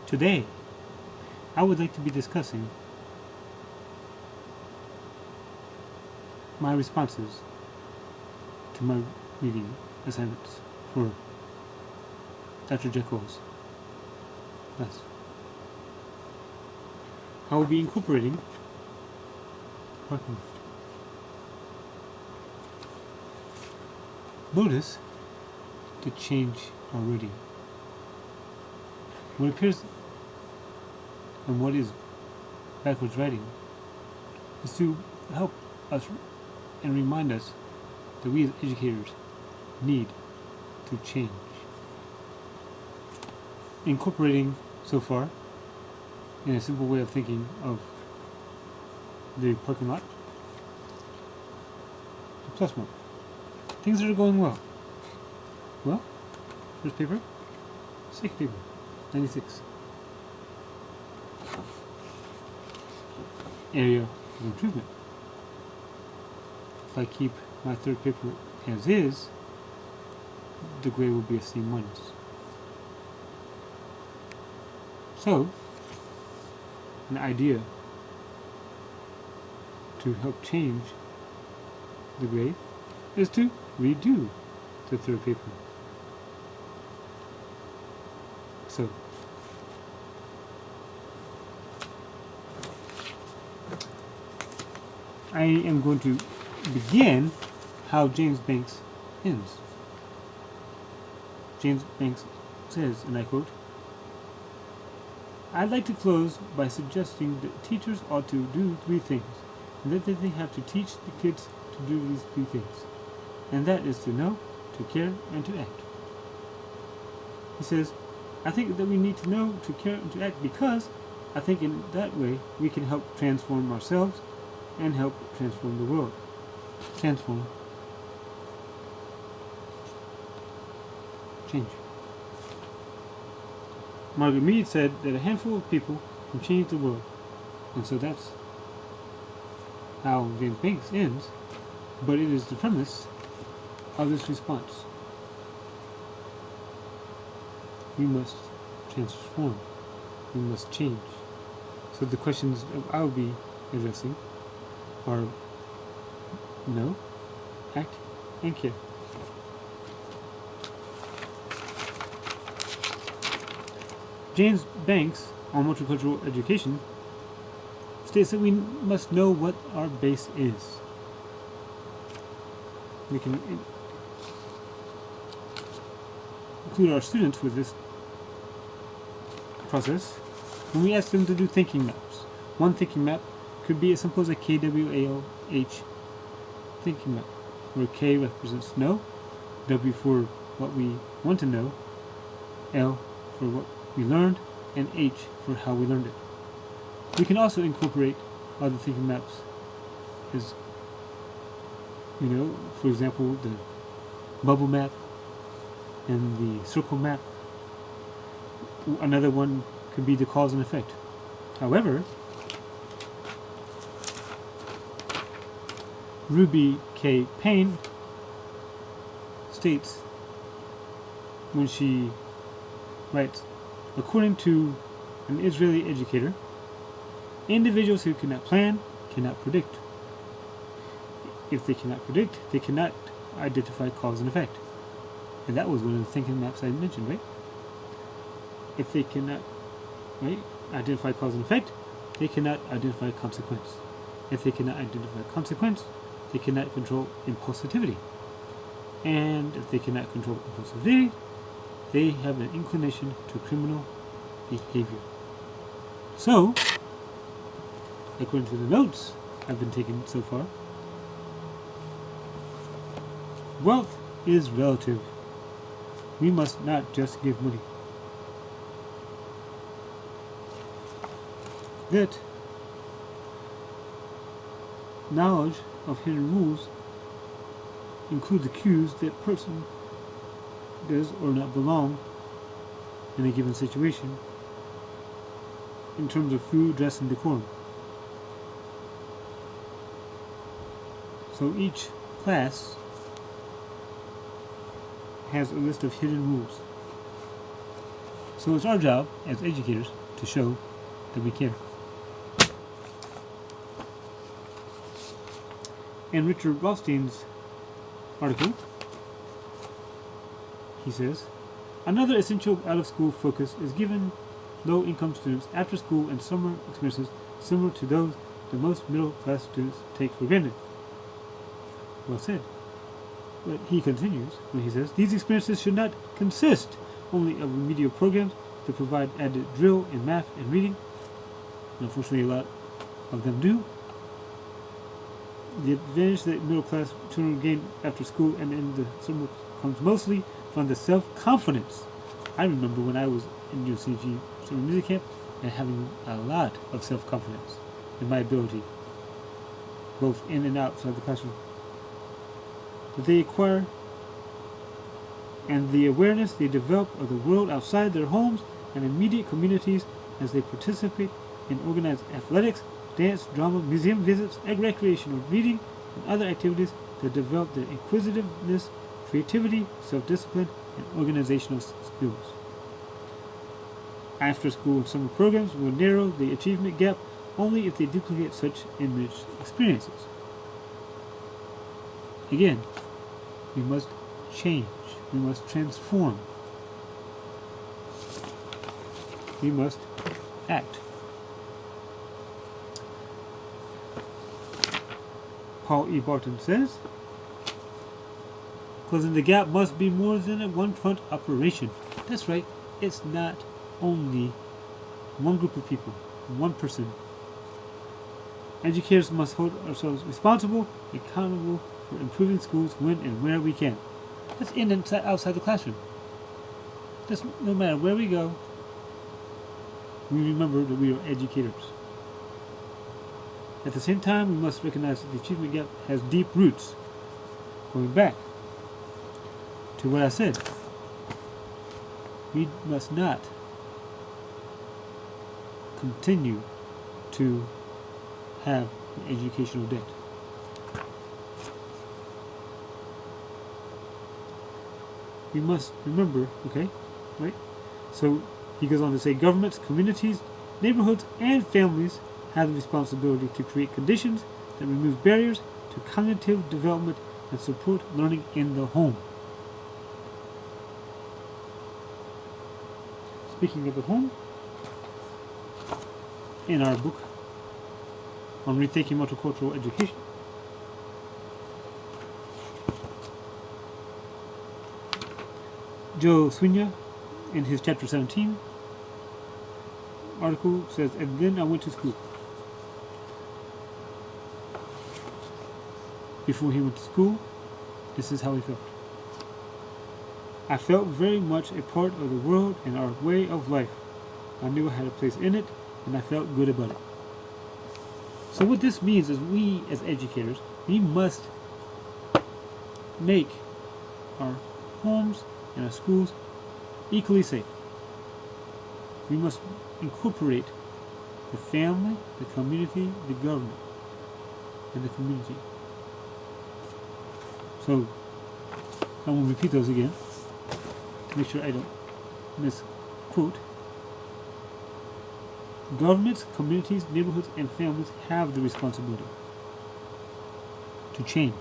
Today, I would like to be discussing my responses to my reading assignments for Dr. Jekyll's class. I will be incorporating notice the change already. What appears and what is backwards writing is to help us and remind us that we as educators need to change. Incorporating so far in a simple way of thinking of the parking lot, the plus mark. Things that are going well. Well, first paper, second paper, 96. Area of improvement. If I keep my third paper as is, the grade will be a C-. So, an idea to help change the grade is to redo the third paper. So, I am going to begin how James Banks ends. James Banks says, and I quote, "I'd like to close by suggesting that teachers ought to do 3 things, and that they have to teach the kids to do these 3 things. And that is to know, to care, and to act." He says, "I think that we need to know, to care, and to act because I think in that way we can help transform ourselves and help transform the world." Transform. Change. Margaret Mead said that a handful of people can change the world. And so that's how James Banks ends, but it is the premise of this response. We must transform. We must change. So the questions I will be addressing are know, act, and care. James Banks, on multicultural education, states that we must know what our base is. We can include our students with this process when we ask them to do thinking maps. One thinking map could be as simple as a KWALH thinking map, where K represents know, W for what we want to know, L for what we learned, and H for how we learned it. We can also incorporate other thinking maps as, for example, the bubble map and the circle map. Another one could be the cause and effect. However, Ruby K. Payne states when she writes, according to an Israeli educator, individuals who cannot plan cannot predict. If they cannot predict, they cannot identify cause and effect. And that was one of the thinking maps I mentioned, right? If they cannot identify cause and effect, they cannot identify consequence. If they cannot identify consequence, they cannot control impulsivity. And if they cannot control impulsivity, they have an inclination to criminal behavior. So, according to the notes I've been taking so far, wealth is relative. We must not just give money. That knowledge of hidden rules include the cues that person does or not belong in a given situation in terms of food, dress, and decorum. So each class has a list of hidden rules. So it's our job as educators to show that we care. In Richard Rothstein's article, he says, another essential out-of-school focus is given low-income students after-school and summer experiences similar to those that most middle-class students take for granted. Well said. But he continues when he says, these experiences should not consist only of remedial programs that provide added drill in math and reading. And unfortunately, a lot of them do. The advantage that middle-class children gain after school and in the summer comes mostly from the self-confidence. I remember when I was in UCG summer music camp and having a lot of self-confidence in my ability, both in and outside the classroom, that they acquire, and the awareness they develop of the world outside their homes and immediate communities as they participate in organized athletics, dance, drama, museum visits, and recreational reading, and other activities that develop their inquisitiveness, creativity, self-discipline, and organizational skills. After-school and summer programs will narrow the achievement gap only if they duplicate such enriched experiences. Again, we must change. We must transform. We must act. Paul E. Barton says, closing the gap must be more than a one-front operation. That's right. It's not only one group of people, one person. Educators must hold ourselves responsible, accountable for improving schools when and where we can. That's in and outside the classroom. That's no matter where we go, we remember that we are educators. At the same time, we must recognize that the achievement gap has deep roots. Going back to what I said, we must not continue to have an educational debt. We must remember, okay, right? So he goes on to say, governments, communities, neighborhoods, and families have the responsibility to create conditions that remove barriers to cognitive development and support learning in the home. Speaking of the home, in our book on rethinking multicultural education, Joe Swinya, in his chapter 17 article, says, and then I went to school. Before he went to school, this is how he felt. I felt very much a part of the world and our way of life. I knew I had a place in it, and I felt good about it. So what this means is we, as educators, we must make our homes and our schools equally safe. We must incorporate the family, the community, the government, and the community. So I will repeat those again to make sure I don't misquote. Governments, communities, neighborhoods, and families have the responsibility to change.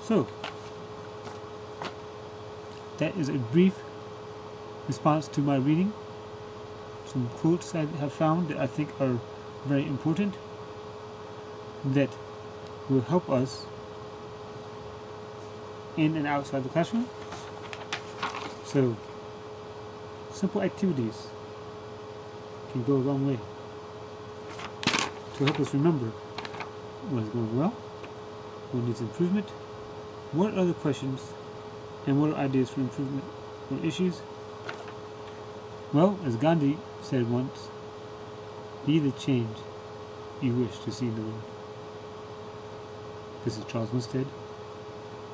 So, that is a brief response to my reading. Some quotes I have found that I think are very important, that will help us in and outside the classroom. So, simple activities can go a long way to help us remember what is going well, what needs improvement, what are the questions, and what are ideas for improvement or issues. Well, as Gandhi said once, be the change you wish to see in the world. This is Charles Winstead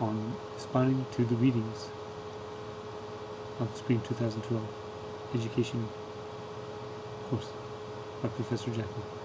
on responding to the readings of Spring 2012 Education course by Professor Jackman.